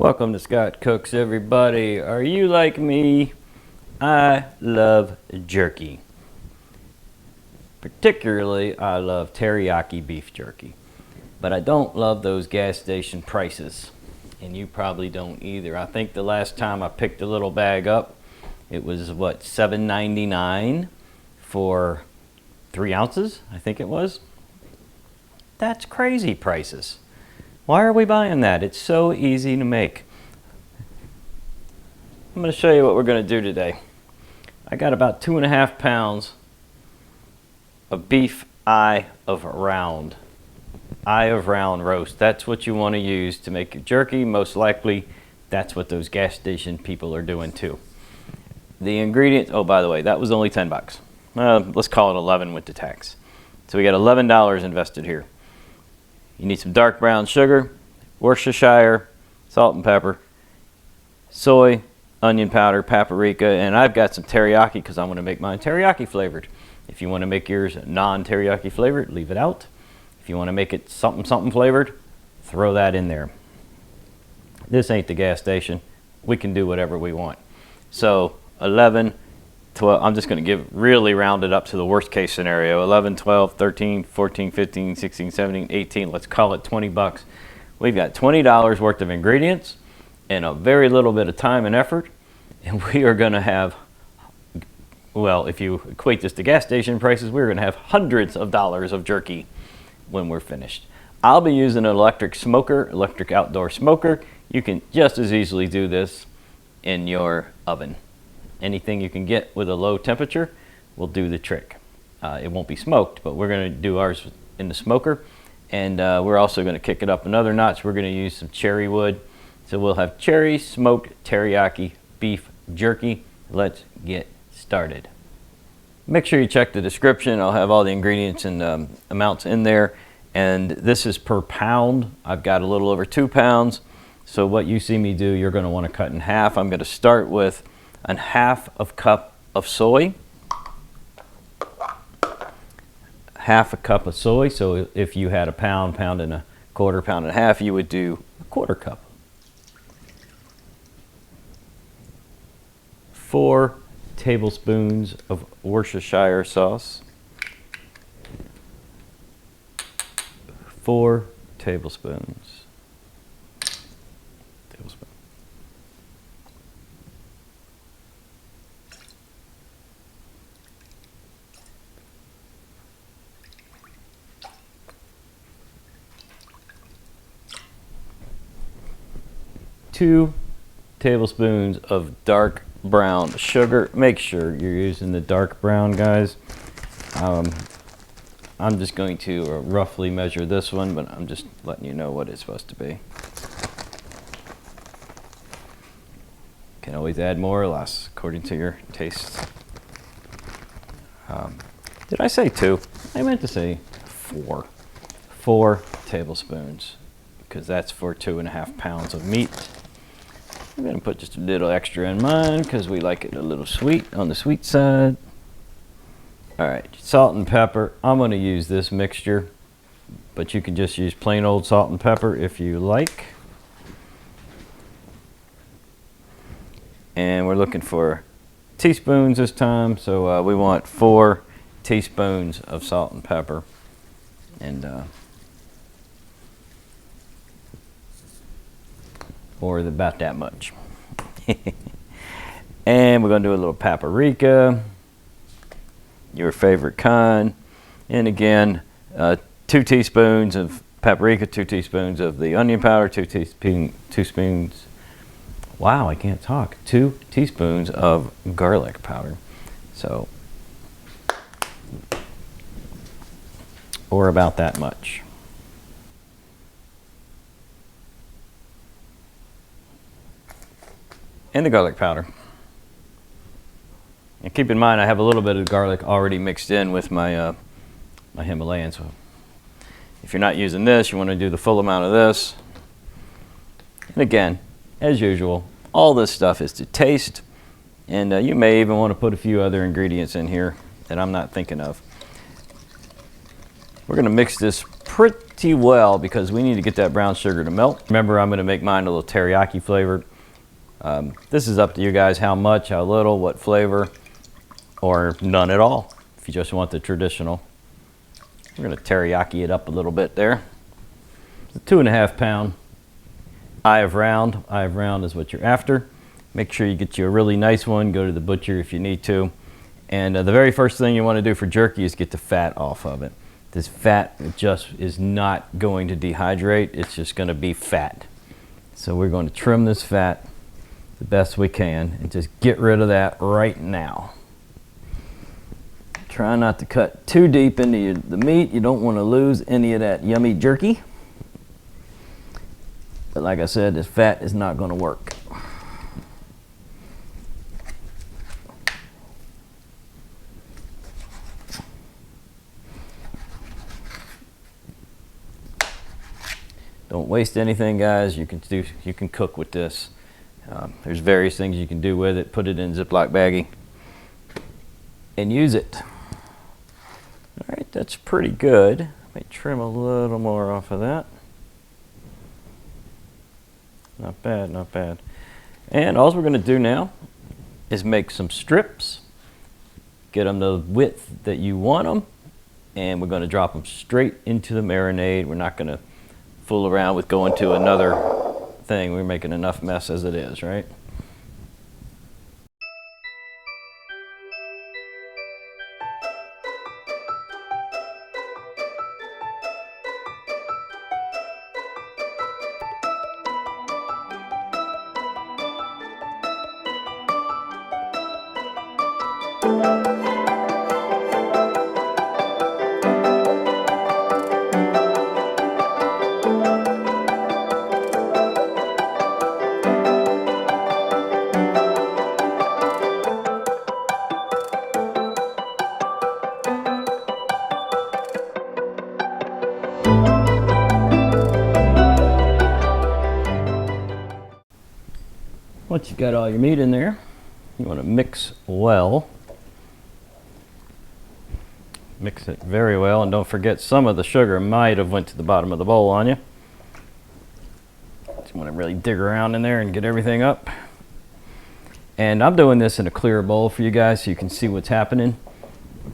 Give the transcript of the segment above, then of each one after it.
Welcome to Scott Cooks, everybody. Are you like me? I love jerky. Particularly, I love teriyaki beef jerky. But I don't love those gas station prices. And you probably don't either. I think the last time I picked a little bag up, it was, what, $7.99 for 3 ounces, I think it was. That's crazy prices. Why are we buying that? It's so easy to make. I'm going to show you what we're going to do today. I got about 2.5 pounds of beef eye of round roast. That's what you want to use to make your jerky. Most likely, that's what those gas station people are doing too. The ingredients, oh, by the way, that was only $10. Let's call it 11 with the tax. So we got $11 invested here. You need some dark brown sugar, Worcestershire, salt and pepper, soy, onion powder, paprika, and I've got some teriyaki because I want to make mine teriyaki flavored. If you want to make yours non-teriyaki flavored, leave it out. If you want to make it something flavored, throw that in there. This ain't the gas station. We can do whatever we want. So 11, 12, I'm just going to really round it up to the worst case scenario. 11, 12, 13, 14, 15, 16, 17, 18. Let's call it $20. We've got $20 worth of ingredients and a very little bit of time and effort. And we are going to have, well, if you equate this to gas station prices, we're going to have hundreds of dollars of jerky when we're finished. I'll be using an electric outdoor smoker. You can just as easily do this in your oven. Anything you can get with a low temperature will do the trick. It won't be smoked, but we're going to do ours in the smoker. And we're also going to kick it up another notch. We're going to use some cherry wood. So we'll have cherry smoked teriyaki beef jerky. Let's get started. Make sure you check the description. I'll have all the ingredients and amounts in there. And this is per pound. I've got a little over 2 pounds. So what you see me do, you're going to want to cut in half. I'm going to start with a half cup of soy. Half a cup of soy. So if you had a pound and a quarter, pound and a half, you would do a 1/4 cup. 4 tablespoons of Worcestershire sauce. 4 tablespoons. 2 tablespoons of dark brown sugar. Make sure you're using the dark brown, guys. I'm just going to roughly measure this one, but I'm just letting you know what it's supposed to be. Can always add more or less according to your taste. Did I say 2? I meant to say 4. 4 tablespoons, because that's for 2.5 pounds of meat. I'm going to put just a little extra in mine because we like it a little sweet, on the sweet side. All right, salt and pepper. I'm going to use this mixture, but you can just use plain old salt and pepper if you like. And we're looking for teaspoons this time, so we want 4 teaspoons of salt and pepper. And or about that much. And we're going to do a little paprika, your favorite kind. And again, 2 teaspoons of paprika, 2 teaspoons of the onion powder, 2 teaspoons, wow, I can't talk, 2 teaspoons of garlic powder. So, or about that much. And the garlic powder. And keep in mind, I have a little bit of garlic already mixed in with my my Himalayan. So if you're not using this, you want to do the full amount of this. And again, as usual, all this stuff is to taste. And you may even want to put a few other ingredients in here that I'm not thinking of. We're going to mix this pretty well because we need to get that brown sugar to melt. Remember, I'm gonna make mine a little teriyaki flavored. This is up to you guys, how much, how little, what flavor, or none at all, if you just want the traditional. We're gonna teriyaki it up a little bit there. It's a 2.5 pound eye of round. Eye of round is what you're after. Make sure you get you a really nice one. Go to the butcher if you need to. And the very first thing you want to do for jerky is get the fat off of it. This fat just is not going to dehydrate. It's just going to be fat. So we're going to trim this fat the best we can and just get rid of that right now. Try not to cut too deep into the meat. You don't want to lose any of that yummy jerky. But like I said, this fat is not going to work. Don't waste anything, guys. You can cook with this. There's various things you can do with it. Put it in a Ziploc baggie and use it. All right, that's pretty good. Let me trim a little more off of that. Not bad, not bad. And all we're going to do now is make some strips. Get them the width that you want them. And we're going to drop them straight into the marinade. We're not going to fool around with going to another thing. We're making enough mess as it is, right? Once you've got all your meat in there, you want to mix well. Mix it very well, and don't forget some of the sugar might have went to the bottom of the bowl on you. Just want to really dig around in there and get everything up. And I'm doing this in a clear bowl for you guys so you can see what's happening.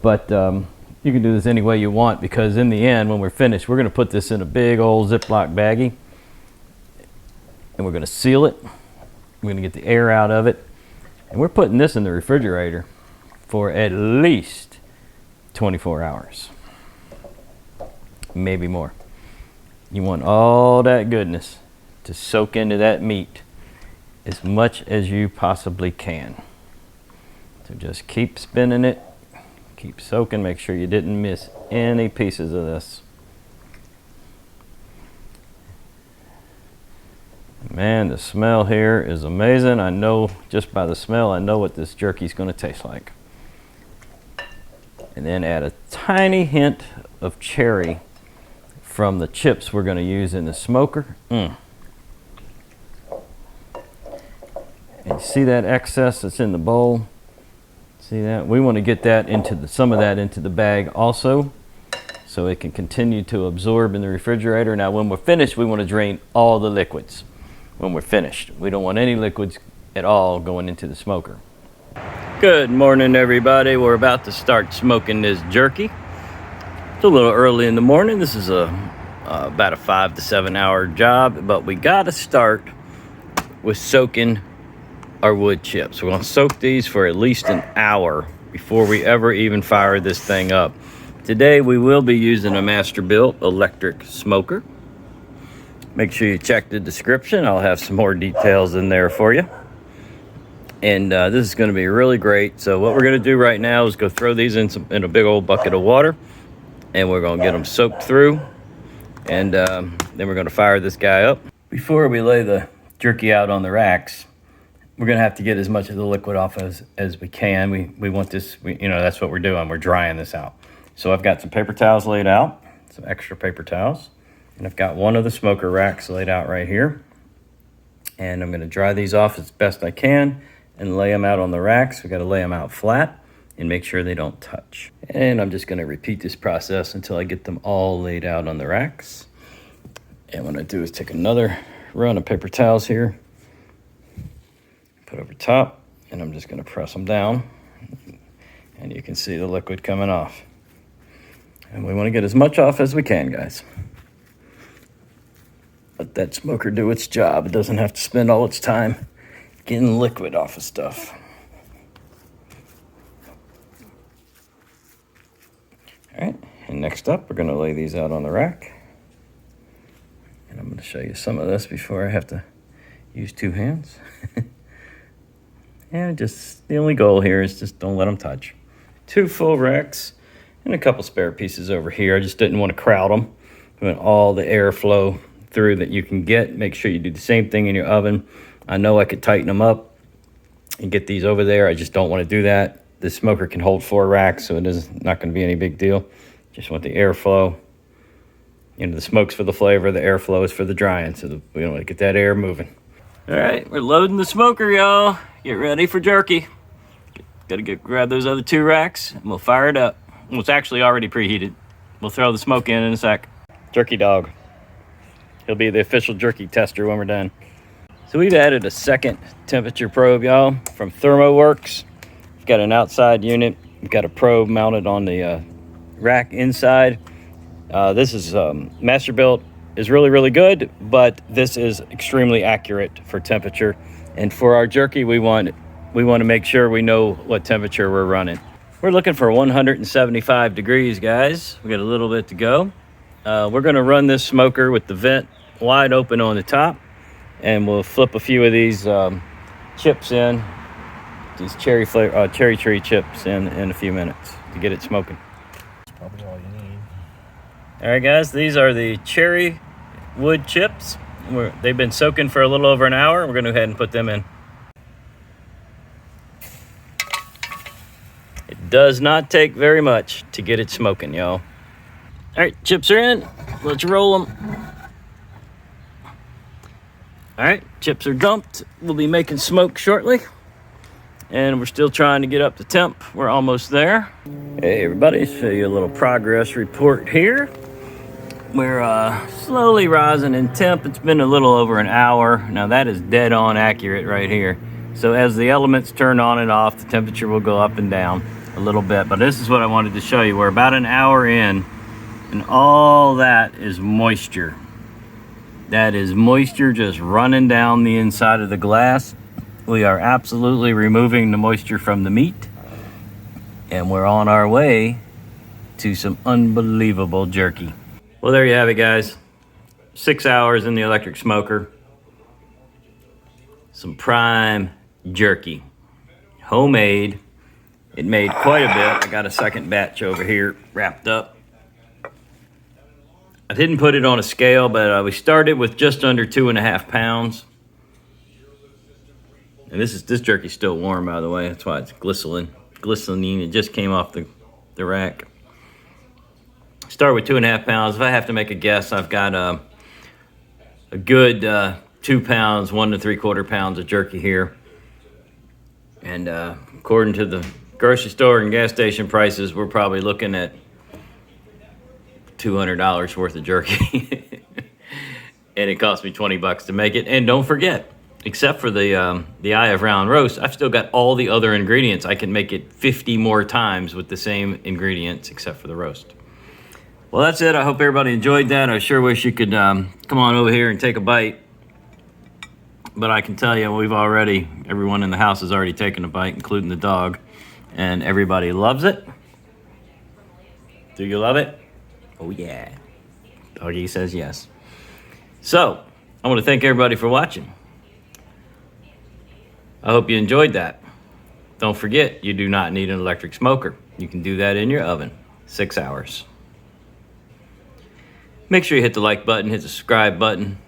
But you can do this any way you want, because in the end, when we're finished, we're going to put this in a big old Ziploc baggie. And we're going to seal it. We're going to get the air out of it. And we're putting this in the refrigerator for at least 24 hours. Maybe more. You want all that goodness to soak into that meat as much as you possibly can. So just keep spinning it. Keep soaking. Make sure you didn't miss any pieces of this. Man, the smell here is amazing. I know just by the smell, I know what this jerky is going to taste like. And then add a tiny hint of cherry from the chips we're going to use in the smoker. And you see that excess that's in the bowl? See that? We want to get that into some of that into the bag also, so it can continue to absorb in the refrigerator. Now, when we're finished, we want to drain all the liquids. When we're finished, we don't want any liquids at all going into the smoker. Good morning, everybody. We're about to start smoking this jerky. It's a little early in the morning. This is about a 5 to 7 hour job, but we got to start with soaking our wood chips. We're going to soak these for at least an hour before we ever even fire this thing up. Today we will be using a Masterbuilt electric smoker. Make sure you check the description. I'll have some more details in there for you. And this is going to be really great. So what we're going to do right now is go throw these in a big old bucket of water, and we're going to get them soaked through, and then we're going to fire this guy up. Before we lay the jerky out on the racks, we're going to have to get as much of the liquid off as we can. We want this, that's what we're doing. We're drying this out. So I've got some paper towels laid out, some extra paper towels. And I've got one of the smoker racks laid out right here. And I'm going to dry these off as best I can and lay them out on the racks. We've got to lay them out flat. and make sure they don't touch. And I'm just gonna repeat this process until I get them all laid out on the racks. And what I do is take another run of paper towels here, put over top, and I'm just gonna press them down. And you can see the liquid coming off. And we wanna get as much off as we can, guys. Let that smoker do its job. It doesn't have to spend all its time getting liquid off of stuff. All right, and next up, we're gonna lay these out on the rack. And I'm gonna show you some of this before I have to use two hands. And just, the only goal here is just don't let them touch. 2 full racks and a couple spare pieces over here. I just didn't want to crowd them. I want all the airflow through that you can get. Make sure you do the same thing in your oven. I know I could tighten them up and get these over there. I just don't want to do that. The smoker can hold 4 racks, so it is not going to be any big deal. Just want the airflow. You know, the smoke's for the flavor, the airflow is for the drying, so we want to get that air moving. All right, we're loading the smoker, y'all. Get ready for jerky. Gotta grab those other 2 racks, and we'll fire it up. Well, it's actually already preheated. We'll throw the smoke in a sec. Jerky dog. He'll be the official jerky tester when we're done. So we've added a second temperature probe, y'all, from ThermoWorks. We've got an outside unit. We've got a probe mounted on the rack inside. This is master built, is really, really good, but this is extremely accurate for temperature. And for our jerky, we want to make sure we know what temperature we're running. We're looking for 175 degrees, guys. We got a little bit to go. We're gonna run this smoker with the vent wide open on the top, and we'll flip a few of these chips in, these cherry tree chips in a few minutes to get it smoking. That's probably all you need. All right, guys, these are the cherry wood chips. They've been soaking for a little over an hour. We're gonna go ahead and put them in. It does not take very much to get it smoking, y'all. All right, chips are in. Let's roll them. All right, chips are dumped. We'll be making smoke shortly. And we're still trying to get up to temp. We're almost there. Hey, everybody, show you a little progress report here. We're slowly rising in temp. It's been a little over an hour. Now that is dead on accurate right here. So as the elements turn on and off, the temperature will go up and down a little bit. But this is what I wanted to show you. We're about an hour in, and all that is moisture. That is moisture just running down the inside of the glass. We are absolutely removing the moisture from the meat, and we're on our way to some unbelievable jerky. Well, there you have it, guys. 6 hours in the electric smoker. Some prime jerky. Homemade. It made quite a bit. I got a second batch over here wrapped up. I didn't put it on a scale, but we started with just under 2.5 pounds. And this jerky's still warm, by the way. That's why it's glistening. It just came off the rack. Start with 2.5 pounds. If I have to make a guess, I've got a good 2 pounds, 1 3/4 pounds of jerky here. And according to the grocery store and gas station prices, we're probably looking at $200 worth of jerky. And it cost me 20 bucks to make it. And don't forget, except for the eye of round roast, I've still got all the other ingredients. I can make it 50 more times with the same ingredients except for the roast. Well, that's it. I hope everybody enjoyed that. I sure wish you could come on over here and take a bite. But I can tell you, everyone in the house has already taken a bite, including the dog. And everybody loves it. Do you love it? Oh, yeah. Doggy says yes. So, I want to thank everybody for watching. I hope you enjoyed that. Don't forget, you do not need an electric smoker. You can do that in your oven. 6 hours. Make sure you hit the like button, hit the subscribe button.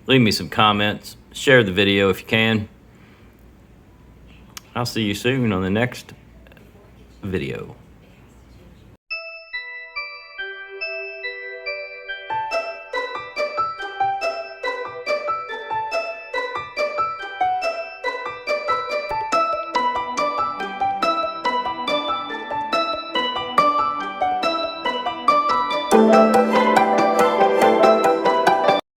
Leave me some comments. Share the video if you can. I'll see you soon on the next video.